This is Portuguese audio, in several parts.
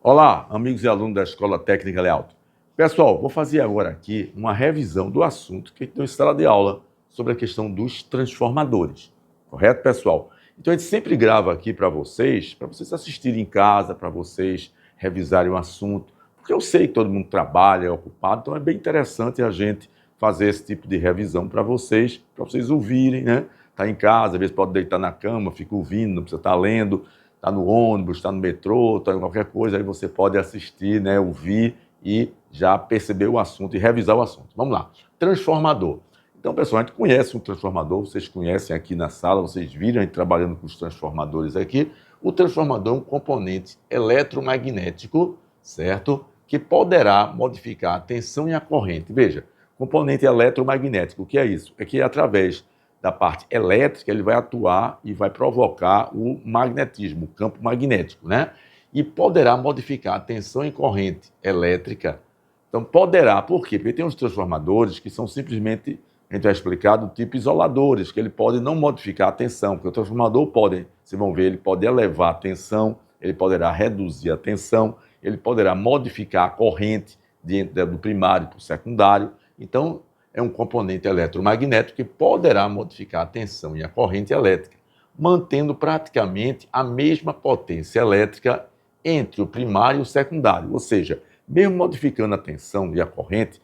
Olá, amigos e alunos da Escola Técnica Lealto. Pessoal, vou fazer agora aqui uma revisão do assunto que a gente deu em sala de aula sobre a questão dos transformadores. Correto, pessoal? Então a gente sempre grava aqui para vocês assistirem em casa, para vocês revisarem o assunto, porque eu sei que todo mundo trabalha, é ocupado, então é bem interessante a gente fazer esse tipo de revisão para vocês ouvirem, né? Tá em casa, às vezes pode deitar na cama, fica ouvindo, não precisa estar lendo. Está no ônibus, está no metrô, está em qualquer coisa, aí você pode assistir, né, ouvir e já perceber o assunto e revisar o assunto. Vamos lá. Transformador. Então, pessoal, a gente conhece um transformador, vocês conhecem aqui na sala, vocês viram a gente trabalhando com os transformadores aqui. O transformador é um componente eletromagnético, certo? Que poderá modificar a tensão e a corrente. Veja, componente eletromagnético, o que é isso? É que através da parte elétrica, ele vai atuar e vai provocar o magnetismo, o campo magnético, né? E poderá modificar a tensão e corrente elétrica. Então, poderá, por quê? Porque tem uns transformadores que são simplesmente, a gente vai explicar, do tipo isoladores, que ele pode não modificar a tensão, porque o transformador pode, vocês vão ver, ele pode elevar a tensão, ele poderá reduzir a tensão, ele poderá modificar a corrente do primário para o secundário. Então, é um componente eletromagnético que poderá modificar a tensão e a corrente elétrica, mantendo praticamente a mesma potência elétrica entre o primário e o secundário. Ou seja, mesmo modificando a tensão e a corrente,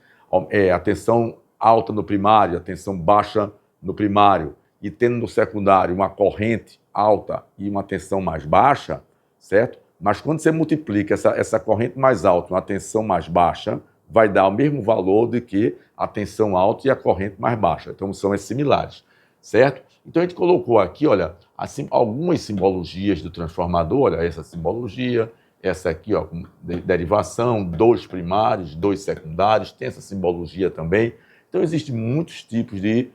a tensão alta no primário, a tensão baixa no primário, e tendo no secundário uma corrente alta e uma tensão mais baixa, certo? Mas quando você multiplica essa corrente mais alta, uma tensão mais baixa, vai dar o mesmo valor do que a tensão alta e a corrente mais baixa. Então, são similares, certo? Então, a gente colocou aqui, olha, assim, algumas simbologias do transformador, olha, essa simbologia, essa aqui, ó, derivação, 2 primários, 2 secundários, tem essa simbologia também. Então, existem muitos tipos de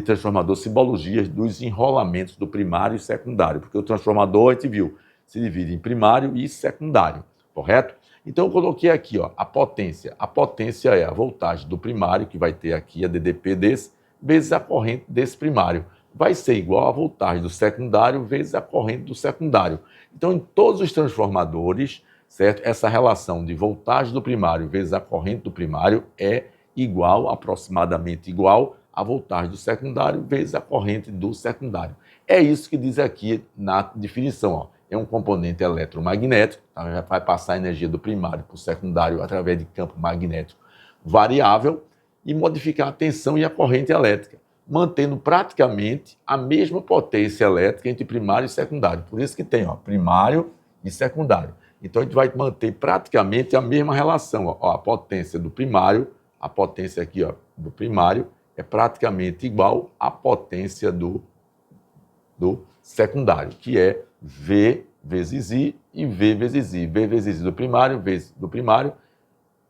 transformador, simbologias dos enrolamentos do primário e secundário, porque o transformador, a gente viu, se divide em primário e secundário, correto? Então, eu coloquei aqui, ó, a potência. A potência é a voltagem do primário, que vai ter aqui a DDP desse, vezes a corrente desse primário. Vai ser igual a voltagem do secundário vezes a corrente do secundário. Então, em todos os transformadores, certo? Essa relação de voltagem do primário vezes a corrente do primário é igual, aproximadamente igual, a voltagem do secundário vezes a corrente do secundário. É isso que diz aqui na definição, ó. É um componente eletromagnético, tá? Já vai passar a energia do primário para o secundário através de campo magnético variável e modificar a tensão e a corrente elétrica, mantendo praticamente a mesma potência elétrica entre primário e secundário. Por isso que tem, ó, primário e secundário. Então, a gente vai manter praticamente a mesma relação. Ó, a potência do primário, a potência aqui, ó, do primário, é praticamente igual à potência do secundário, que é V vezes I e V vezes I. V vezes I do primário, vezes do primário,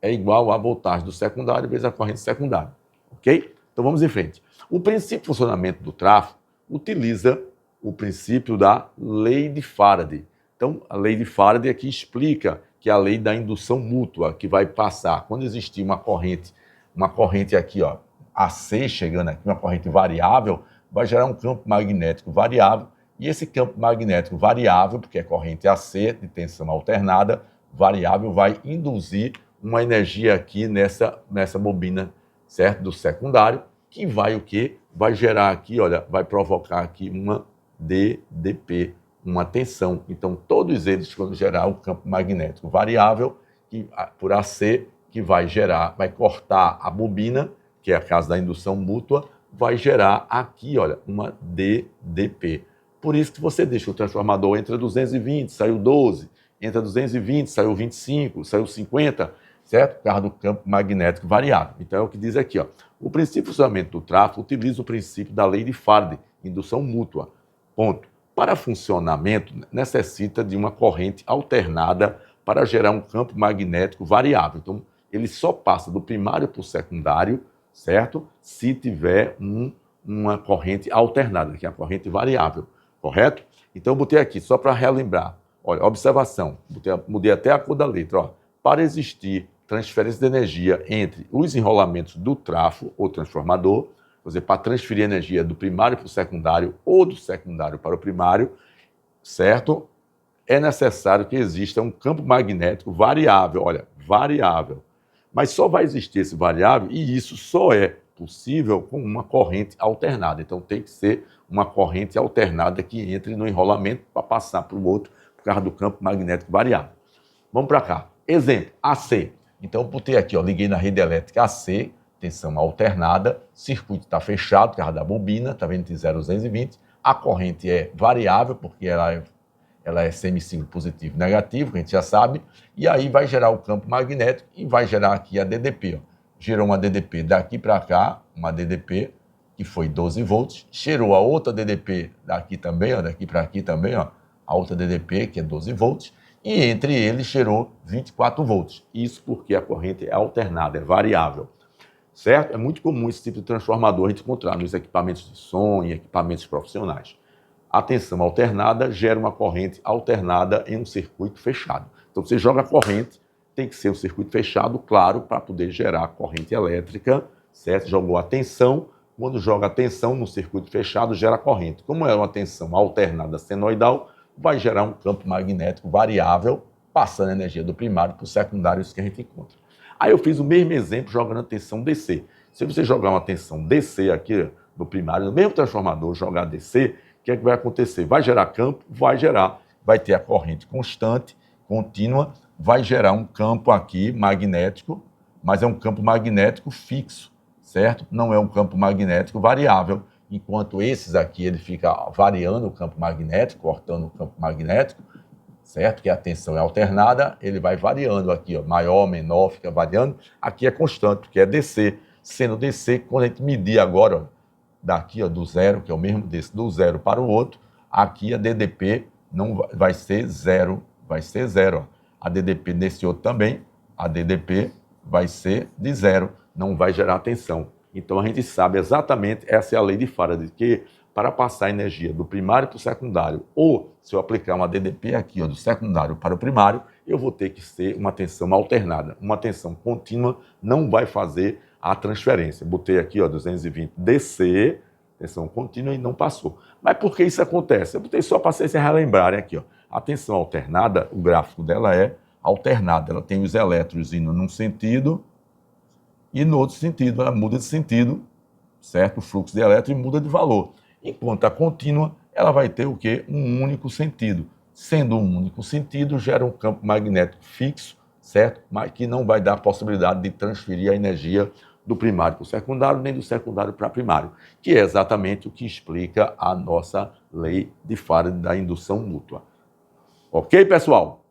é igual à voltagem do secundário vezes a corrente secundária. Ok? Então vamos em frente. O princípio de funcionamento do tráfego utiliza o princípio da lei de Faraday. Então, a lei de Faraday aqui explica que é a lei da indução mútua, que vai passar, quando existir uma corrente aqui, ó, AC chegando aqui, uma corrente variável, vai gerar um campo magnético variável, e esse campo magnético variável, porque é corrente AC, de tensão alternada, variável, vai induzir uma energia aqui nessa bobina, certo? Do secundário, que vai o quê? Vai gerar aqui, olha, vai provocar aqui uma DDP, uma tensão. Então, todos eles, quando gerar o campo magnético variável, que, por AC, que vai cortar a bobina, que é a casa da indução mútua, vai gerar aqui, olha, uma DDP. Por isso que você deixa o transformador entra 220, saiu 12, entra 220, saiu 25, saiu 50, certo? Por causa do campo magnético variável. Então é o que diz aqui, ó. O princípio de funcionamento do tráfego utiliza o princípio da lei de Faraday, indução mútua. Ponto. Para funcionamento, necessita de uma corrente alternada para gerar um campo magnético variável. Então, ele só passa do primário para o secundário, certo? Se tiver uma corrente alternada, que é a corrente variável, correto? Então, eu botei aqui, só para relembrar. Olha, observação, mudei até a cor da letra. Ó. Para existir transferência de energia entre os enrolamentos do trafo ou transformador, quer dizer, para transferir energia do primário para o secundário ou do secundário para o primário, certo? é necessário que exista um campo magnético variável, olha, variável. Mas só vai existir esse variável e isso só é possível com uma corrente alternada. Então tem que ser uma corrente alternada que entre no enrolamento para passar para o outro por causa do campo magnético variável. Vamos para cá. Exemplo, AC. Então eu botei aqui, ó, liguei na rede elétrica AC, tensão alternada, circuito está fechado por causa da bobina, está vendo de 0 a 220. A corrente é variável porque ela é semiciclo positivo e negativo, que a gente já sabe, e aí vai gerar o campo magnético e vai gerar aqui a DDP. Ó. Gerou uma DDP daqui para cá, uma DDP que foi 12 volts, gerou a outra DDP daqui também, ó, daqui para aqui também, ó, a outra DDP que é 12 volts, e entre eles gerou 24 volts. Isso porque a corrente é alternada, é variável, certo? É muito comum esse tipo de transformador a gente encontrar nos equipamentos de som e equipamentos profissionais. A tensão alternada gera uma corrente alternada em um circuito fechado. Então, você joga a corrente, tem que ser um circuito fechado, claro, para poder gerar corrente elétrica, certo? Jogou a tensão, quando joga a tensão no circuito fechado, gera corrente. Como é uma tensão alternada senoidal, vai gerar um campo magnético variável, passando a energia do primário para o secundário, isso que a gente encontra. Aí eu fiz o mesmo exemplo jogando a tensão DC. Se você jogar uma tensão DC aqui no primário, no mesmo transformador, jogar DC, o que é que vai acontecer? Vai gerar campo? Vai gerar. Vai ter a corrente constante, contínua, vai gerar um campo aqui magnético, mas é um campo magnético fixo, certo? Não é um campo magnético variável, enquanto esses aqui ele fica variando o campo magnético, cortando o campo magnético, certo? Que a tensão é alternada, ele vai variando aqui, ó, maior, menor, fica variando. Aqui é constante, porque é DC. Sendo DC, quando a gente medir agora, ó, daqui, ó, do zero, que é o mesmo desse, do zero para o outro, aqui a DDP não vai ser zero, vai ser zero. Ó. A DDP nesse outro também, a DDP vai ser de zero, não vai gerar tensão. Então a gente sabe exatamente, essa é a lei de Faraday, que para passar a energia do primário para o secundário, ou se eu aplicar uma DDP aqui, ó, do secundário para o primário, eu vou ter que ser uma tensão alternada. Uma tensão contínua não vai fazer a transferência. Botei aqui, ó, 220 DC, tensão contínua, e não passou. Mas por que isso acontece? Eu botei só para vocês se relembrarem aqui, ó. A tensão alternada, o gráfico dela é alternada. Ela tem os elétrons indo num sentido e no outro sentido. Ela muda de sentido, certo? O fluxo de elétrons muda de valor. Enquanto a contínua, ela vai ter o quê? Um único sentido. Sendo um único sentido, gera um campo magnético fixo, certo? Mas que não vai dar a possibilidade de transferir a energia do primário para o secundário, nem do secundário para o primário, que é exatamente o que explica a nossa lei de Faraday da indução mútua. Ok, pessoal?